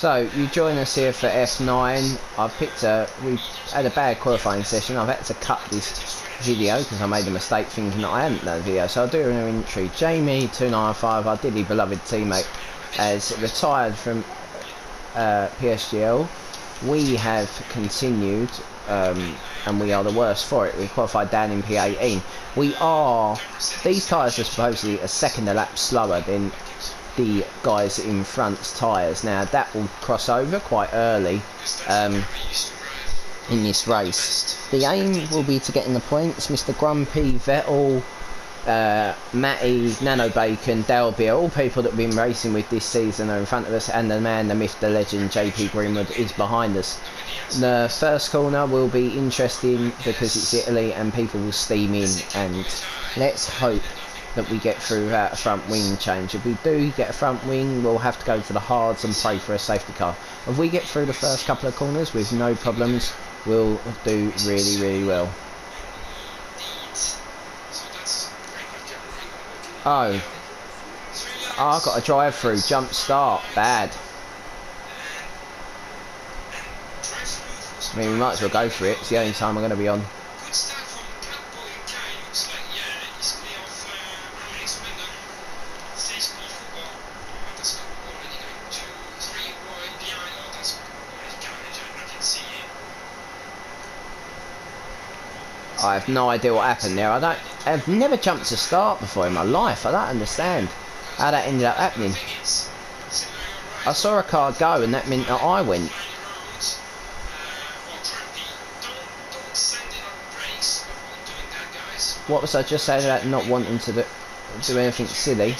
So you join us here for F9. We've had a bad qualifying session. I've had to cut this video because I made a mistake thinking that I hadn't done a video. So I'll do an entry. Jamie 295, our dearly beloved teammate, has retired from PSGL. We have continued, and we are the worst for it. We qualified down in P18. These tyres are supposedly a second a lap slower than the guys in front's tyres. Now that will cross over quite early in this race. The aim will be to get in the points. Mr. Grumpy, Vettel, Matty, Nano Bacon, Delby, all people that have been racing with this season are in front of us, and the man, the myth, the legend, JP Greenwood is behind us. The first corner will be interesting because it's Italy and people will steam in, and let's hope that we get through without a front wing change. If we do get a front wing, we'll have to go for the hards and pray for a safety car. If we get through the first couple of corners with no problems, we'll do really well. Oh, I've got a drive through, jump start, bad. I mean, we might as well go for it. It's the only time I'm going to be on. I have no idea what happened there. I've never jumped to start before in my life. I don't understand how that ended up happening. I saw a car go and that meant that I went. What was I just saying about not wanting to do anything silly?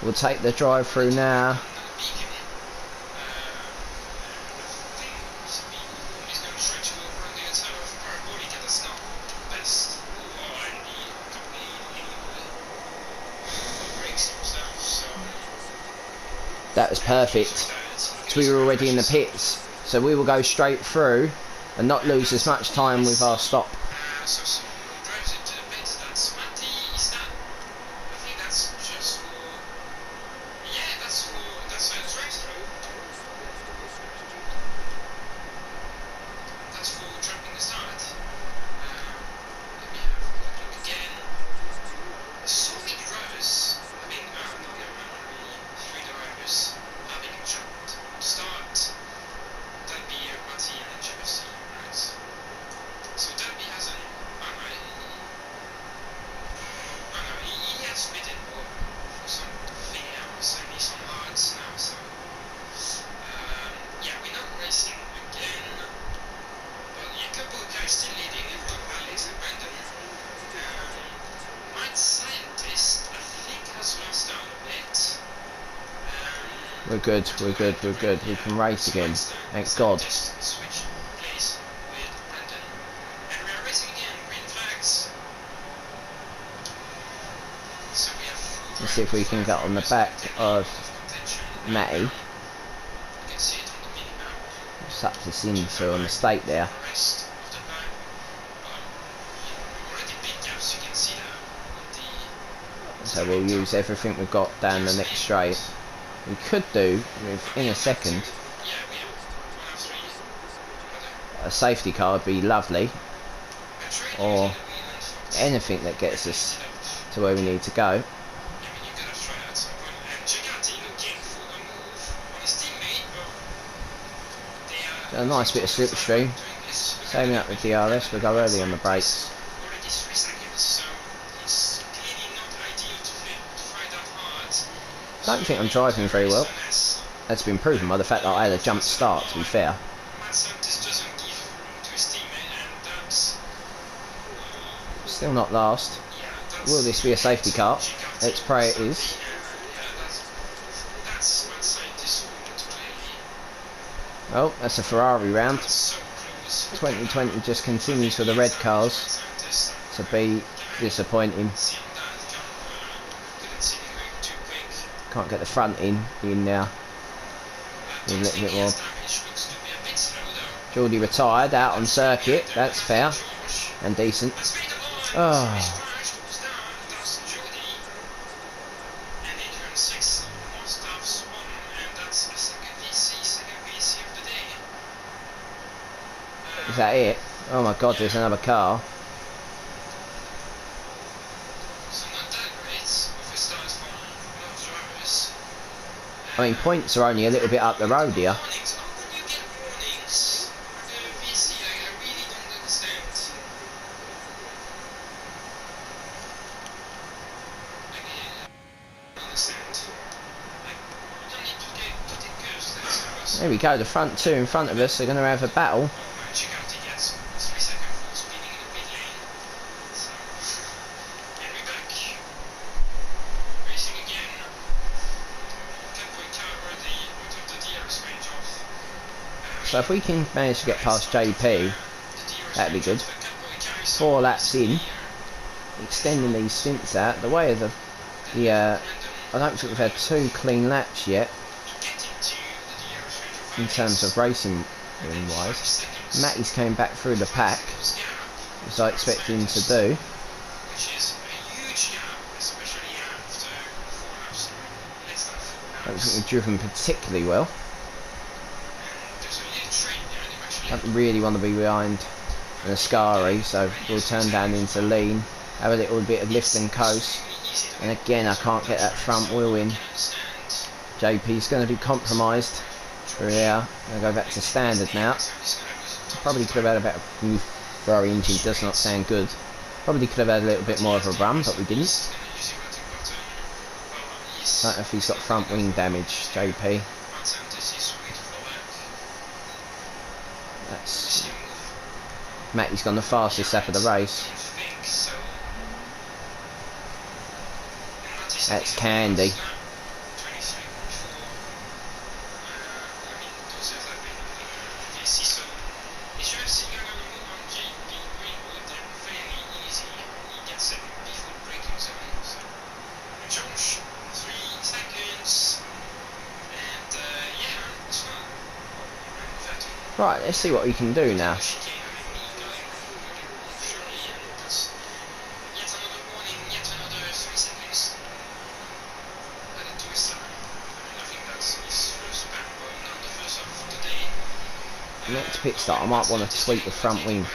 We'll take the drive through now. That was perfect. So we were already in the pits. So we will go straight through and not lose as much time with our stop. We're good, we're good, we're good. We can race again. Thank God. Let's see if we can get on the back of Matty. Sucked this into a mistake there. So we'll use everything we've got down the next straight. We could do with, in a second, a safety car would be lovely, or anything that gets us to where we need to go. A nice bit of slipstream, saving up with DRS, we'll go early on the brakes. I don't think I'm driving very well. That's been proven by the fact that I had a jump start, to be fair. Still not last. Will this be a safety car? Let's pray it is. Oh, that's a Ferrari round. 2020 just continues for the red cars to be disappointing. Can't get the front in now. A little bit more. Geordie retired out on circuit. That's fair and decent. Oh. Is that it? Oh my god, there's another car. I mean, points are only a little bit up the road here. There we go, the front two in front of us are going to have a battle. So if we can manage to get past JP, that'd be good. 4 laps in, extending these stints out. The way of I don't think we've had 2 clean laps yet in terms of racing wise. Matty's came back through the pack, as I expect him to do. I don't think we've driven particularly well. I don't really want to be behind an Ascari, so we'll turn down into lean, have a little bit of lift and coast, and again I can't get that front wheel in. JP's going to be compromised through here. I'll go back to standard now. Probably could have had a better new Ferrari engine, does not sound good. Probably could have had a little bit more of a run, but we didn't. Don't know if he's got front wing damage, JP. That's Matty's gone the fastest lap of the race. That's Candy. Right, let's see what we can do now. Next pit start, I might want to tweak the front wing.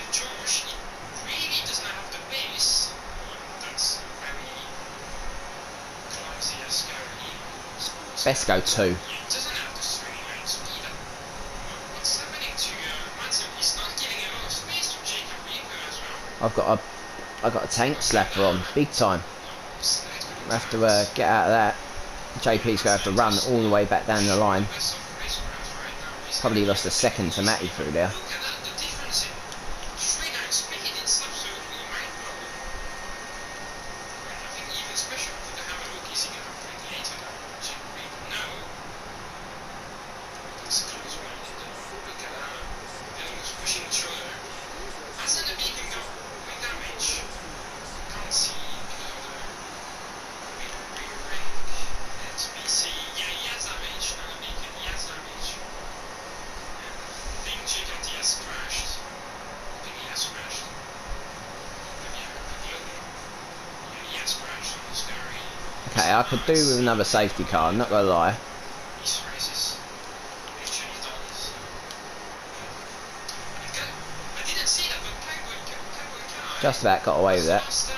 Best go 2. I've got a tank slapper on, big time. I have to get out of that. JP's going to have to run all the way back down the line. Probably lost a second to Matty through there. Okay, I could do with another safety car, I'm not gonna lie. Just about got away with that.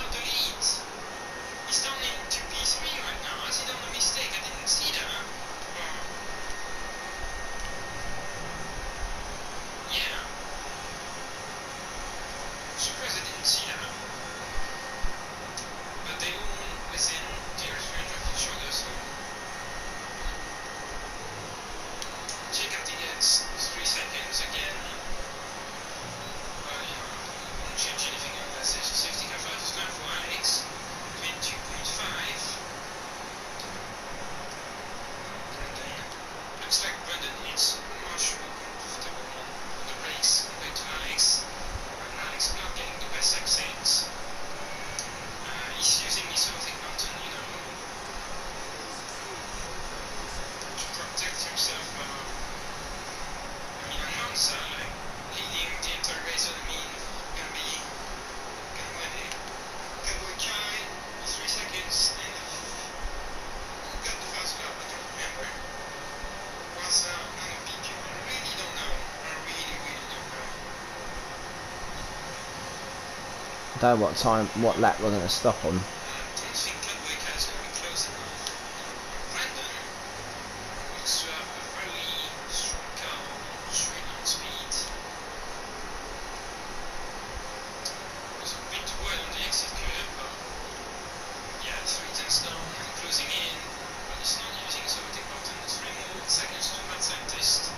I don't know what lap we're going to stop on.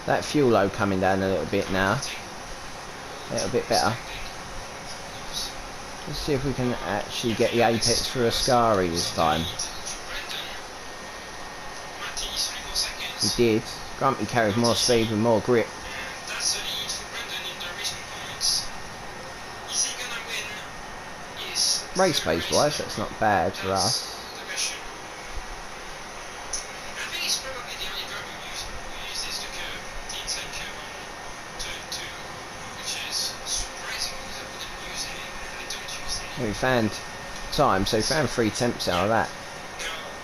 That fuel load coming down a little bit now. A little bit better. Let's see if we can actually get the apex for Ascari this time. He did. Grumpy carries more speed with more grip. Race pace wise, that's not bad for us. We found time, so we found 3 temps out of that.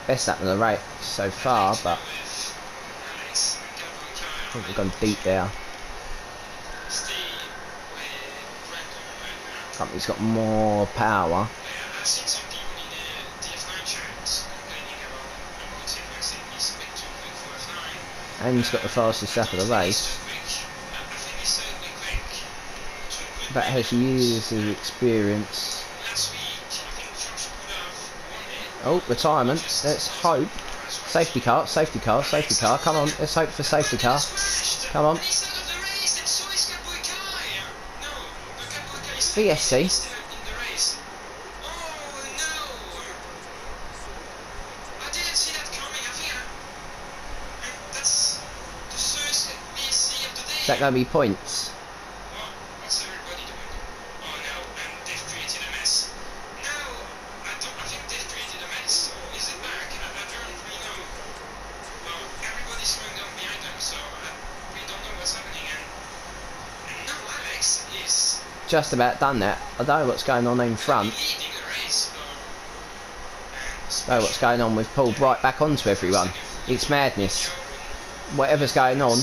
Best up in the race so far, but I think we've gone deep there. Company's got more power. And he's got the fastest lap of the race. That has years of experience. Oh, retirement. Let's hope. Safety car, safety car, safety car. Come on, let's hope for safety car. Come on. VSC. Is that going to be points? Just about done that. I don't know what's going on in front. Know what's going on with pulled right back onto everyone. It's madness. Whatever's going on.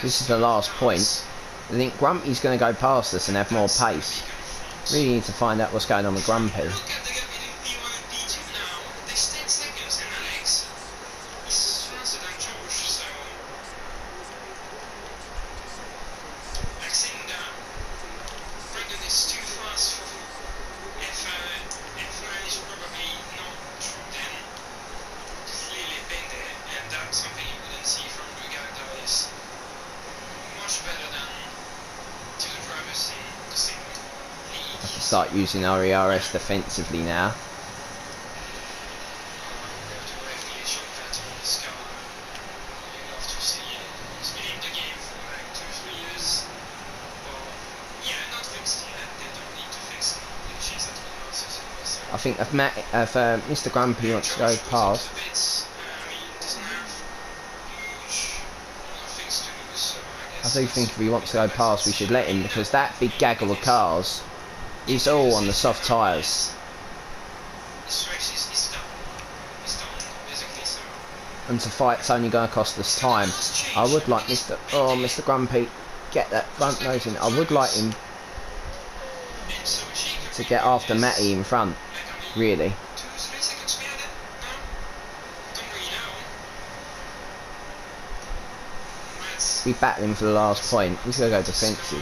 This is the last point. I think Grumpy's going to go past us and have more pace. Really need to find out what's going on with Grumpy. Start using our ERS defensively now. I think if Mr. Grumpy wants to go past, I do think if he wants to go past, we should let him, because that big gaggle of cars is all on the soft tyres. And to fight's only going to cost us time. I would like Mr. Grumpy, get that front nose in. I would like him to get after Matty in front, really. Be battling for the last point. He's going to go defensive.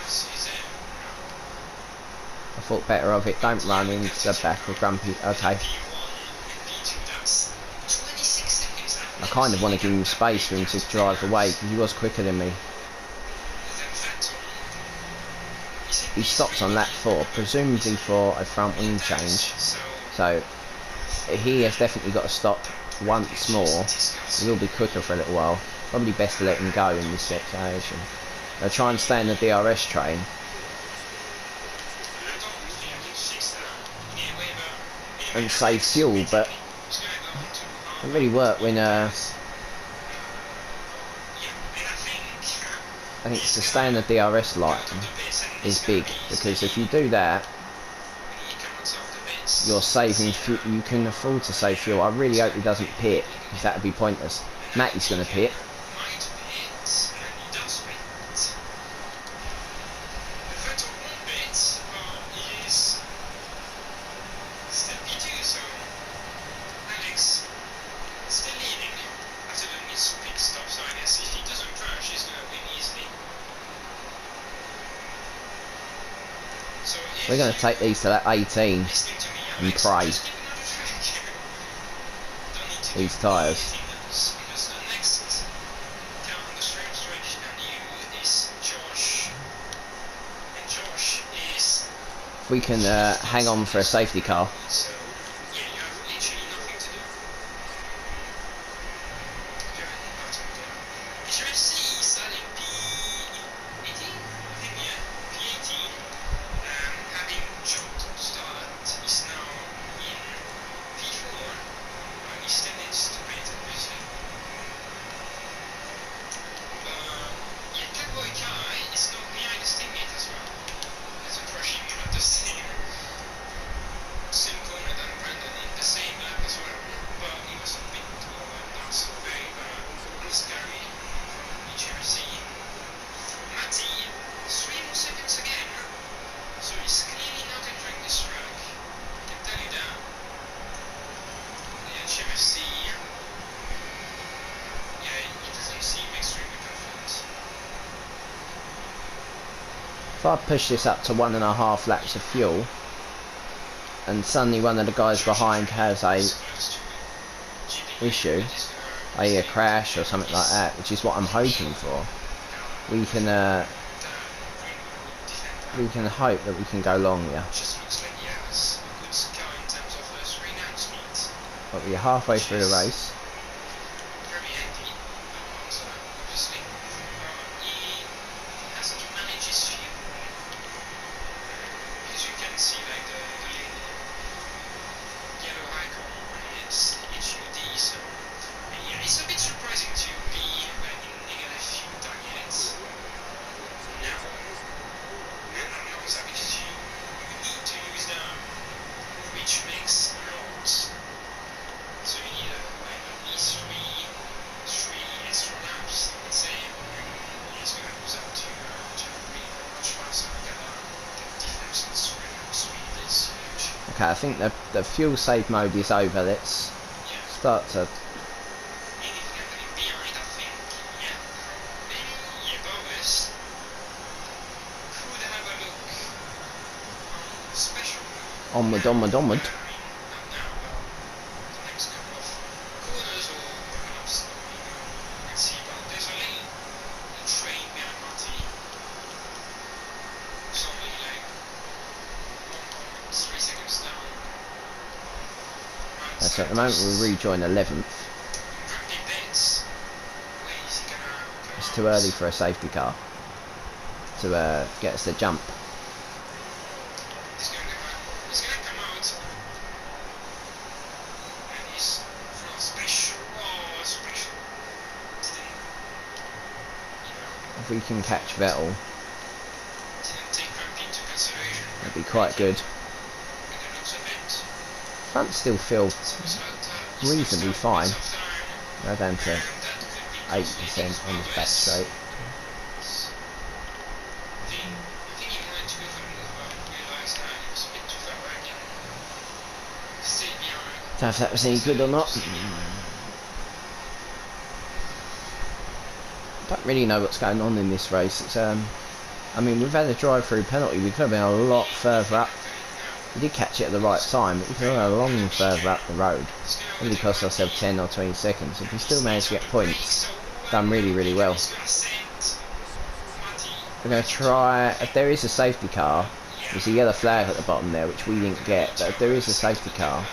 I thought better of it. Don't run into the back of Grumpy. Okay. I kind of want to give him space for him to drive away, because he was quicker than me. He stops on lap 4, presumably for a front wing change. So he has definitely got to stop once more. He will be quicker for a little while. Probably best to let him go in this situation. They'll try and stay in the DRS train. And save fuel, but it really worked when I think to stay in the DRS line is big, because if you do that, you're saving fuel. You can afford to save fuel. I really hope he doesn't pit, because that would be pointless. Matty's going to pit. We're going to take these to that 18 and pray. These tyres. If we can hang on for a safety car. If I push this up to 1.5 laps of fuel, and suddenly one of the guys behind has a issue, a crash or something like that, which is what I'm hoping for, we can hope that we can go long here. But we're halfway through the race. Okay, I think the fuel save mode is over. Let's start to... Onward, onward, onward. So at the moment we'll rejoin 11th. It's too early for a safety car to get us the jump. If we can catch Vettel, that'd be quite good. Front still feel reasonably fine. Go down to 8% on this back straight. Don't know if that was any good or not. Don't really know what's going on in this race. It's I mean, we've had a drive-through penalty. We could have been a lot further up. We did catch it at the right time, but we could have been a long further up the road. It really cost ourselves 10 or 20 seconds. If we still managed to get points, done really, really well. We're going to try, if there is a safety car, there's a yellow flag at the bottom there, which we didn't get, but if there is a safety car,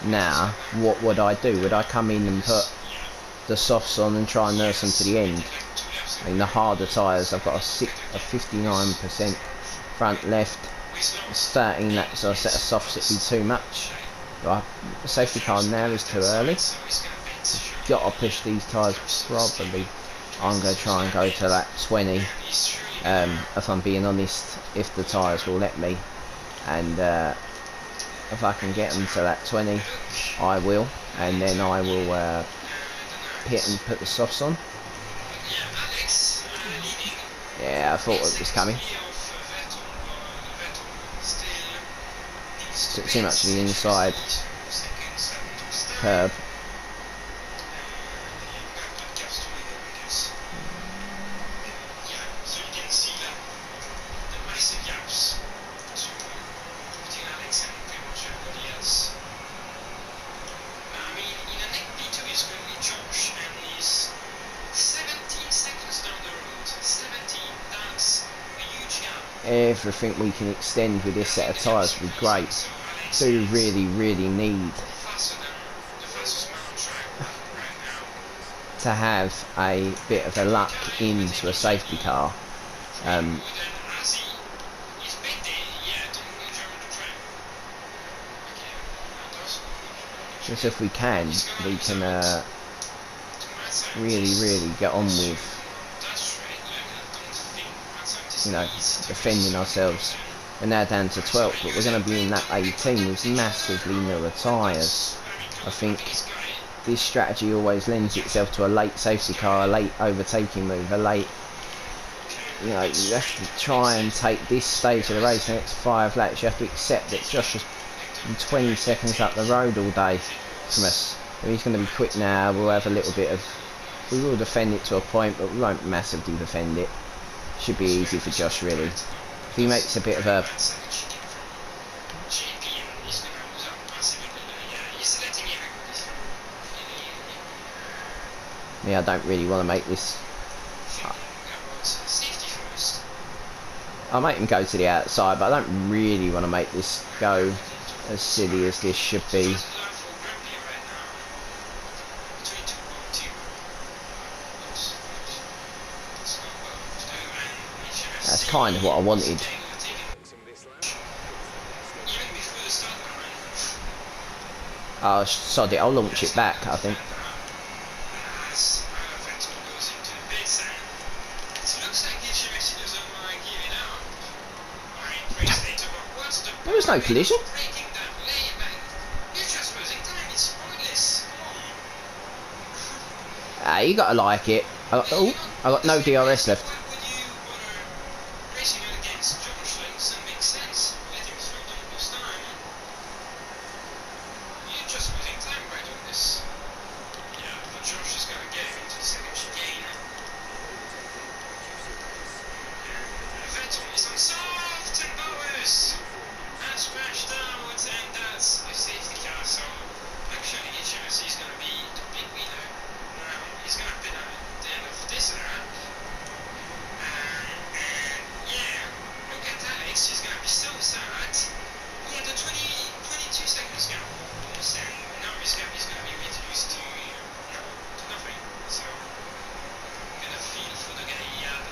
now, what would I do? Would I come in and put the softs on and try and nurse them to the end? I mean, the harder tyres, I've got a 59% front left. It's 13 laps, so I set a softs, it'd be too much. Right, the safety car now is too early. Got to push these tyres probably I'm going to try and go to that 20, if I'm being honest, if the tyres will let me. And if I can get them to that 20, I will. And then I will pit and put the softs on. Yeah, I thought it was coming. Took too much of the inside curb. Everything we can extend with this set of tyres would be great. Do really need to have a bit of a luck into a safety car. Just if we can really get on with, you know, defending ourselves. We're now down to 12th, but we're going to be in that 18 with massively newer tyres. I think this strategy always lends itself to a late safety car, a late overtaking move, a late, you know, you have to try and take this stage of the race, the next 5 laps. You have to accept that Josh is 20 seconds up the road all day from us. If he's going to be quick now, we'll have a little bit of, we will defend it to a point, but we won't massively defend it. Should be easy for Josh, really. If he makes a bit of a... Yeah, I don't really want to make this... I'll make him go to the outside, but I don't really want to make this go as silly as this should be. That's kind of what I wanted. Oh, sod it, I'll launch it back, I think. There was no collision. Ah, you gotta like it. I got no DRS left.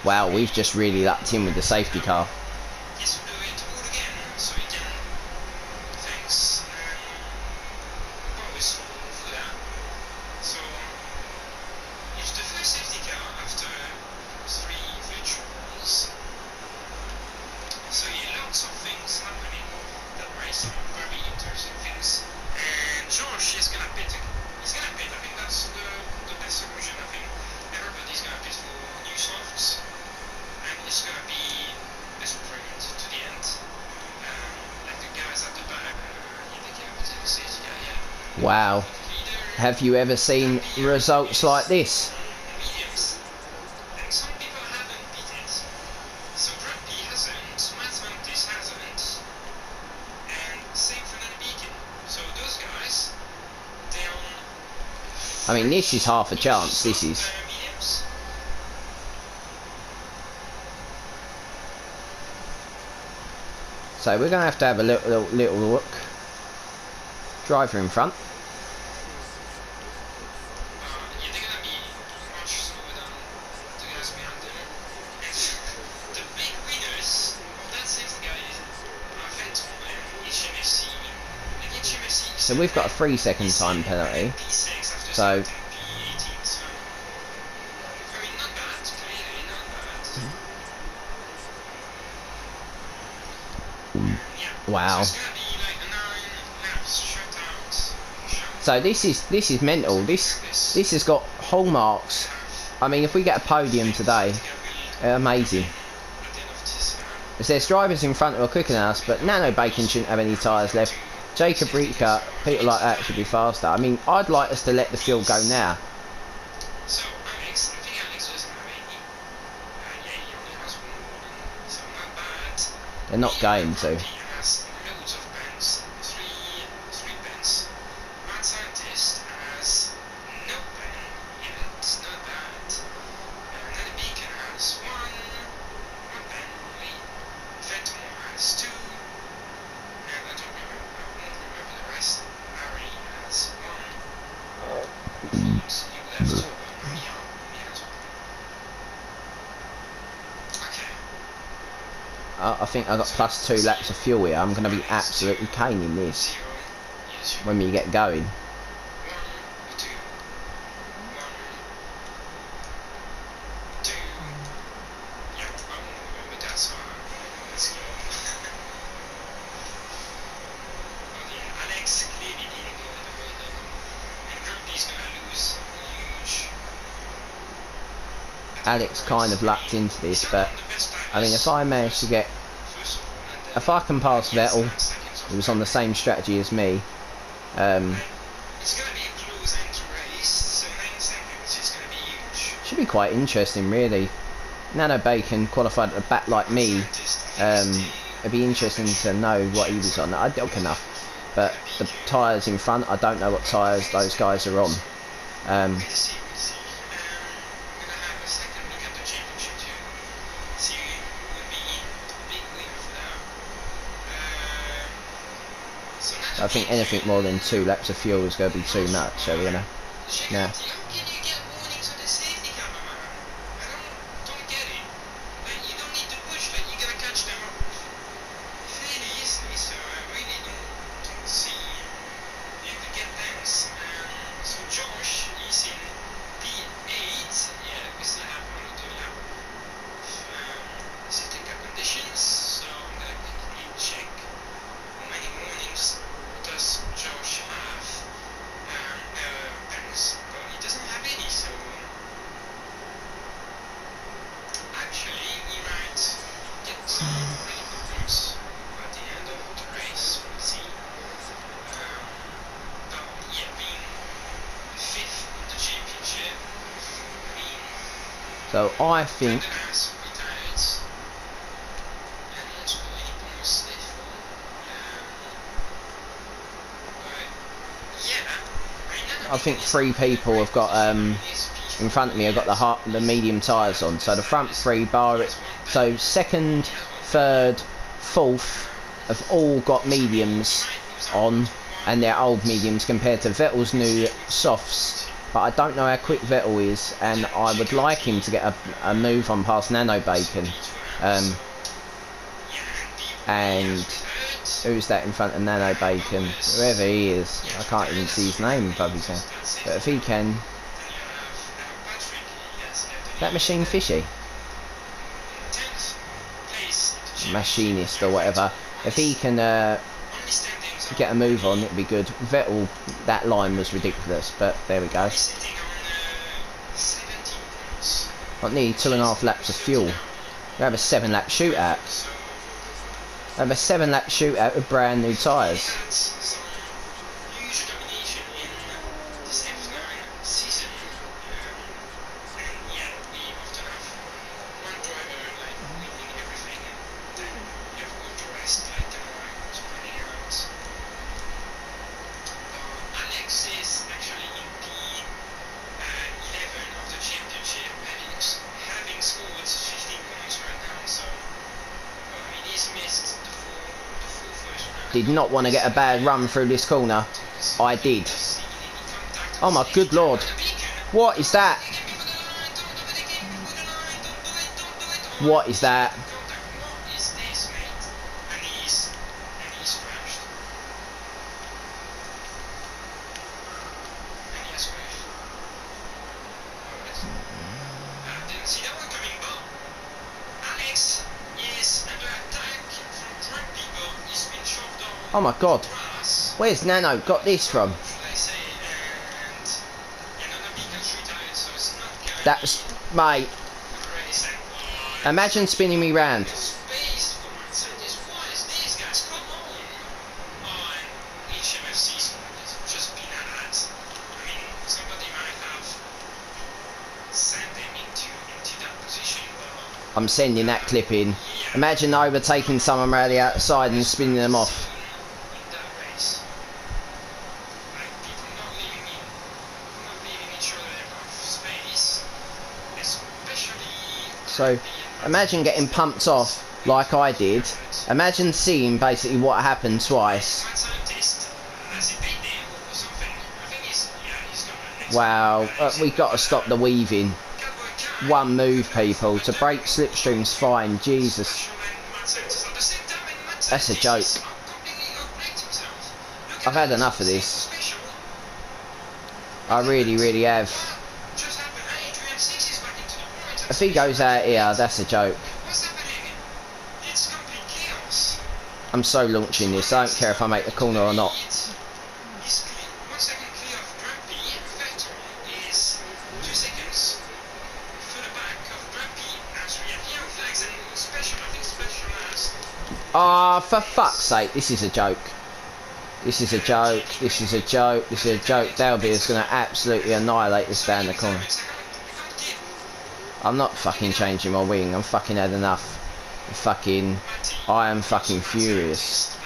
Wow, we've just really lucked in with the safety car. Wow, have you ever seen results like this? I mean, this is half a chance, this is. So we're going to have a little look. Driver in front. So we've got a 3-second time penalty. So Wow. So it's gonna be like a 9 laps shutout. So this is mental. This has got hallmarks. I mean, if we get a podium today, amazing. As there's drivers in front who are quicker than us, but Nano Bacon shouldn't have any tyres left. Jacob Rika, people like that should be faster. I mean, I'd like us to let the field go now. So Alex, I think Alex doesn't have any. Yeah, he only has one warning, so not bad. They're not going to. He has loads of pens, three pens. Mad Scientist has no pen yet, not bad. Nanny Beacon has one pen only. Vetom has two. And I don't remember, I won't remember the rest. Harry has one. You left two. Yeah, he has one. Okay. I think I've got +2 laps of fuel here. I'm going to be absolutely caning this 0 is your when we get going. 1, 2, 1, 2. Yeah, I won't remember that, so let's go. Oh yeah, Alex clearly didn't go in the window. And Grumpy's gonna lose huge. Alex kind of lucked into this, but I mean, if I manage to get, First of all, and then if I can pass Vettel, seconds who was on the same strategy as me, it's gonna be a close end race, so 9 seconds is gonna be huge. should be quite interesting, really. Nano Bacon qualified at the back like me. It'd be interesting to know what he was on. I don't enough, but the tyres in front, I don't know what tyres those guys are on. We'll see. We're gonna have a second week at the championship to see who will be the big winner for that. So now I think anything more than 2 laps of fuel is going to be too much, so we're going to... Nah. How can you get warnings on the safety camera, man? I don't get it. Like, you don't need to push, like, you gotta catch them up fairly easily, so I really don't see you to get tense. So Josh is in P8. Yeah, we still have 1 or 2 lap of safety car conditions, so I'm gonna quickly check how many warnings does Josh have. Pens, but he doesn't have any, so actually he might get some really good points at the end of the race. We'll see. But yeah, being 5th in the championship, I mean, So I think... Brandon has retired, and he has got 8 points left for. But yeah, I think 3 people have got in front of me. I've got the medium tyres on, so the front 3 bar it. So 2nd, 3rd, 4th have all got mediums on, and they're old mediums compared to Vettel's new softs. But I don't know how quick Vettel is, and I would like him to get a move on past Nano Bacon. And who's that in front of Nano Bacon? Whoever he is, I can't even see his name probably can. But if he can, that machine fishy, machinist or whatever. If he can get a move on, it'd be good. Vettel, that line was ridiculous, but there we go. Got nearly 2.5 laps of fuel. We have a 7-lap shootout. We have a 7-lap shootout with brand new tyres. Did not want to get a bad run through this corner. I did. Oh my good lord. What is that? What is that? See that one coming, but Alex is under attack from drunk people. He's been shot Oh my god. grass, Where's Nano got this from? should I say, and another vehicle 3 tires, so it's not gonna That's... be Mate, a race. And imagine spinning me round. space for Mercedes. What is this, guys? Come on! Oh, and HMFC's just been at that. I mean, somebody might have sent them into that position, but I'm sending that clip in. yeah. Imagine overtaking someone around the outside and spinning them off. In that race, like people not leaving each other enough space, especially. So, imagine getting pumped off like I did. Imagine seeing basically what happened twice. Mad scientist, has he beat him or something? I think he's got an next. Wow, we've got to stop the weaving. One move, people. To break slipstream's fine. Jesus. That's a joke. I've had enough of this. I really, really have. If he goes out here, that's a joke. What's happening? It's complete chaos. I'm so launching this. I don't care if I make the corner or not. He's 1 second clear of Grumpy. Vettel is 2 seconds further back of Grumpy. As we have yellow flags and special, I think special last. Ah, for fuck's sake, this is a joke. This is a joke. This is a joke. This is a joke. Dalby is going to absolutely annihilate this down the corner. I'm not fucking changing my wing. I'm fucking had enough. I am fucking furious.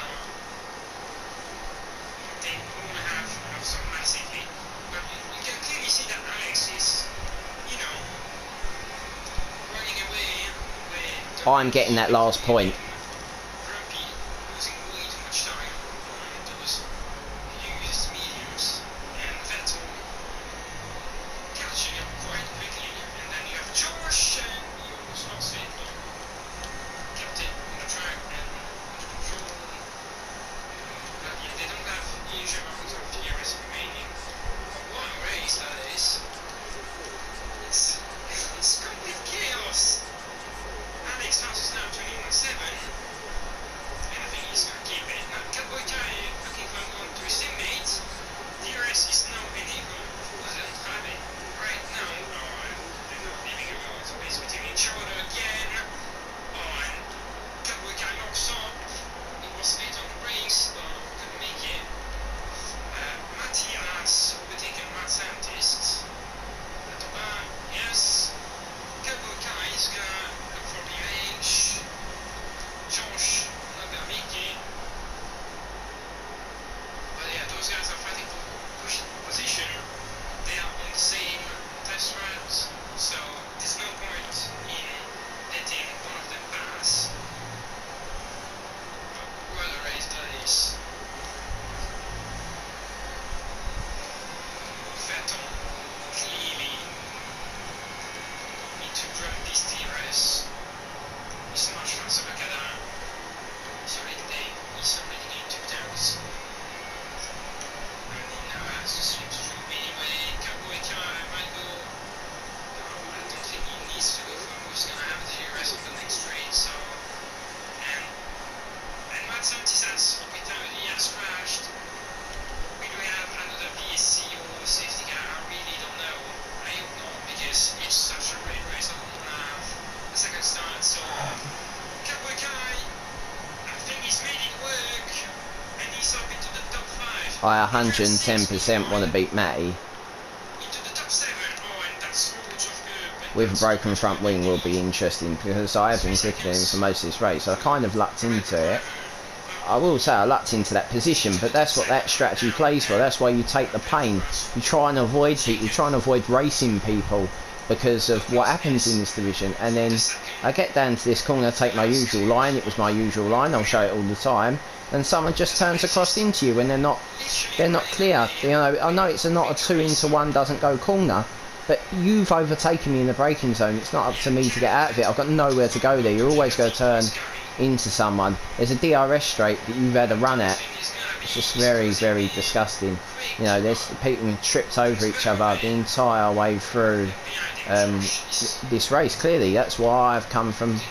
I'm getting that last point. I 110% want to beat Matty. With a broken front wing will be interesting because I have been cricketing him for most of this race. I kind of lucked into it. I will say I lucked into that position, but that's what that strategy plays for. That's why you take the pain. You try and avoid people. You try and avoid racing people because of what happens in this division. And then I get down to this corner, take my usual line. It was my usual line. I'll show it all the time. And someone just turns across into you when they're not clear. You know, I know it's not a 2 into 1 doesn't go corner, but you've overtaken me in the braking zone. It's not up to me to get out of it. I've got nowhere to go there. You're always going to turn into someone. There's a DRS straight that you've had a run at. It's just very, very disgusting. You know, there's people who tripped over each other the entire way through this race. Clearly, that's why I've come from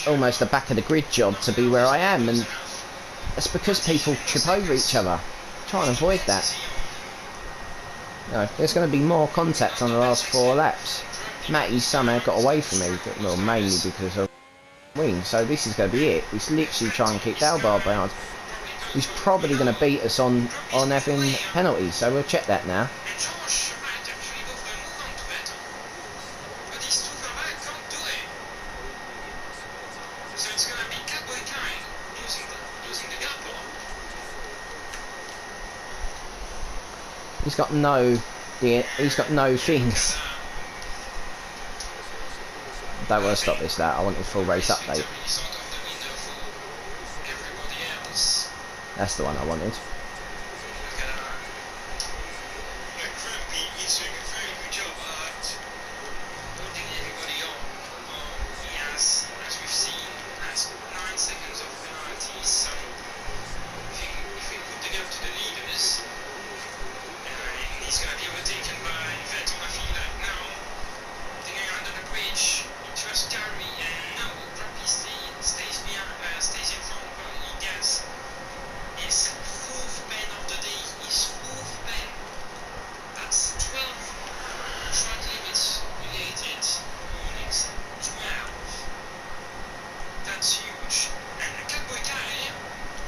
almost the back of the grid job to be where I am. And It's because people trip over each other. Try and avoid that. No, there's going to be more contact on the last 4 laps. Matty somehow got away from me, but, well, mainly because of wing. So this is going to be it. He's literally trying to keep Dalbar behind. He's probably going to beat us on having penalties, so we'll check that now. He's got no things. Don't want to stop this now. I want the full race update. That's the one I wanted.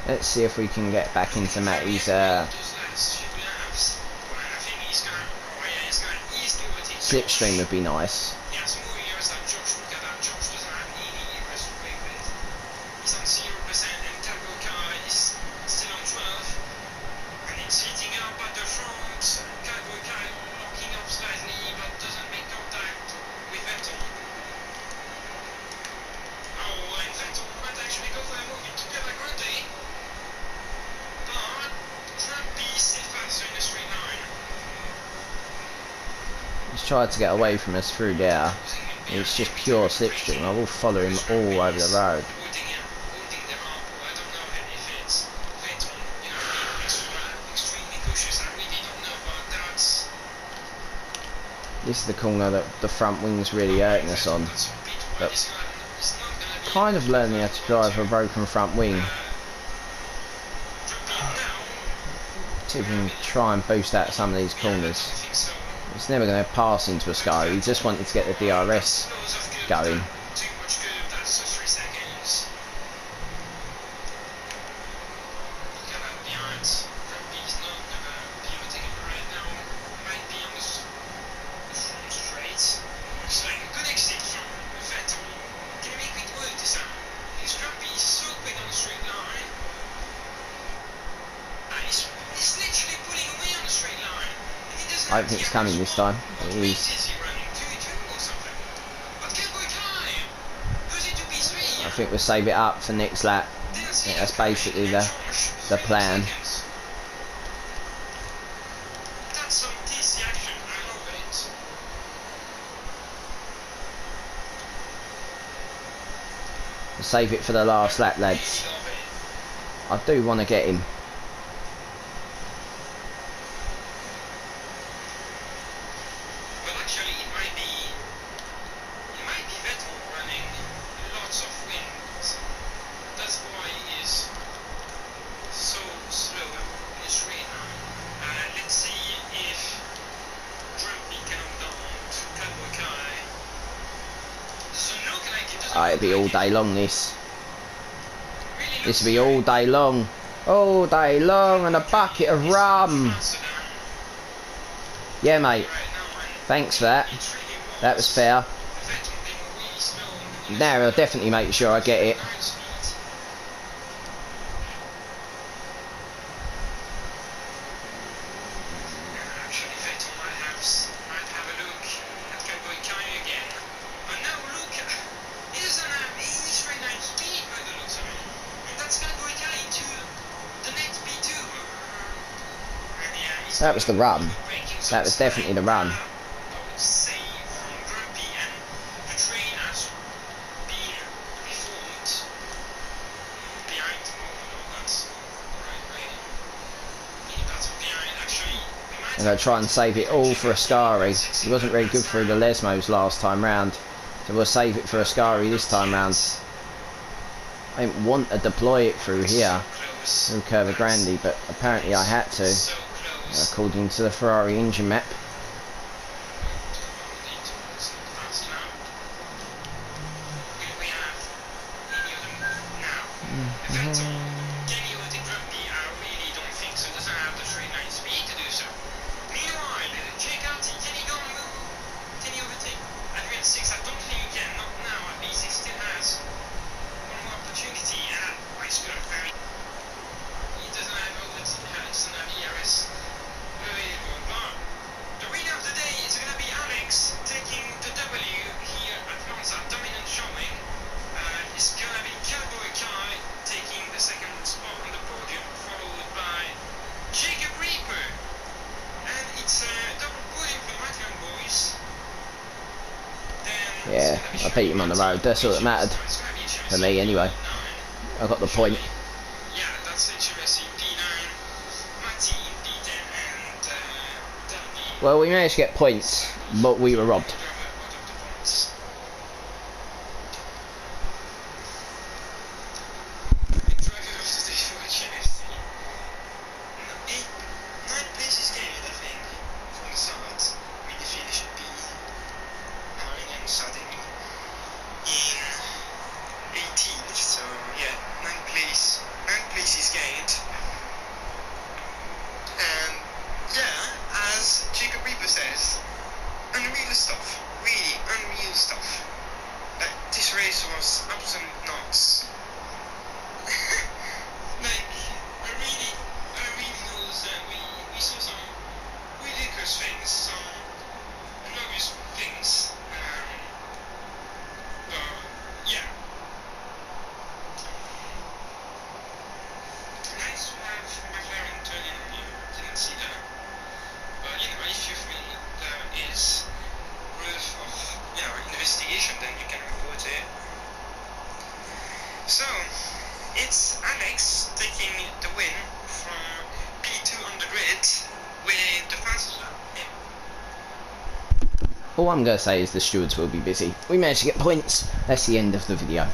Let's see if we can get back into Matty's slipstream would be nice. He's tried to get away from us through there. It's just pure slipstream. I will follow him all over the road. This is the corner that the front wing's really hurting us on. But kind of learning how to drive a broken front wing. See if we can try and boost out some of these corners. It's never going to pass into a sky. He just wanted to get the DRS going. I don't think it's coming this time. It is. I think we'll save it up for next lap. Yeah, that's basically the plan. We'll save it for the last lap, lads. I do want to get him. It'll be all day long, this. This will be all day long. All day long, and a bucket of rum. Yeah, mate. Thanks for that. That was fair. Now I'll definitely make sure I get it. That was the run. That was definitely the run. I'm going to try and save it all for Ascari. He wasn't very good through the Lesmos last time round, so we'll save it for Ascari this time round. I didn't want to deploy it through here. close. through Curva Grande, but apparently I had to, So close. according to the Ferrari engine map. Fast now. Will we have any other move now? Vettel, can you overtake me? I really don't think so. Doesn't have the straight line speed to do so. Meanwhile, check out, can he go and move? Can he overtake Adrian 6? I don't think he can. Not now, at least. He still has one more opportunity. And that race could have very. He doesn't have ERS available. But the winner of the day is going to be Alex taking the W here at Monza. Dominant showing. It's going to be Cowboy Kai taking the second spot on the podium, followed by Jacob Reaper. And it's a double podium for the McLaren boys. Then Yeah, I beat him on the road. That's all that mattered for me anyway. I got the point. Yeah, that's HMS in P9, Matty in P10, and Danny. Well, we managed to get points, but we were robbed. This race was absolute nuts. Like, I really knows that we saw some ridiculous things, some obvious things. But yeah, nice to have McLaren turning on you. Didn't see that. But you know, if you think that is worth of investigation, then you can report it. So it's Alex taking the win from P2 on the grid with the fastest lap. All I'm going to say is the stewards will be busy. We managed to get points. That's the end of the video.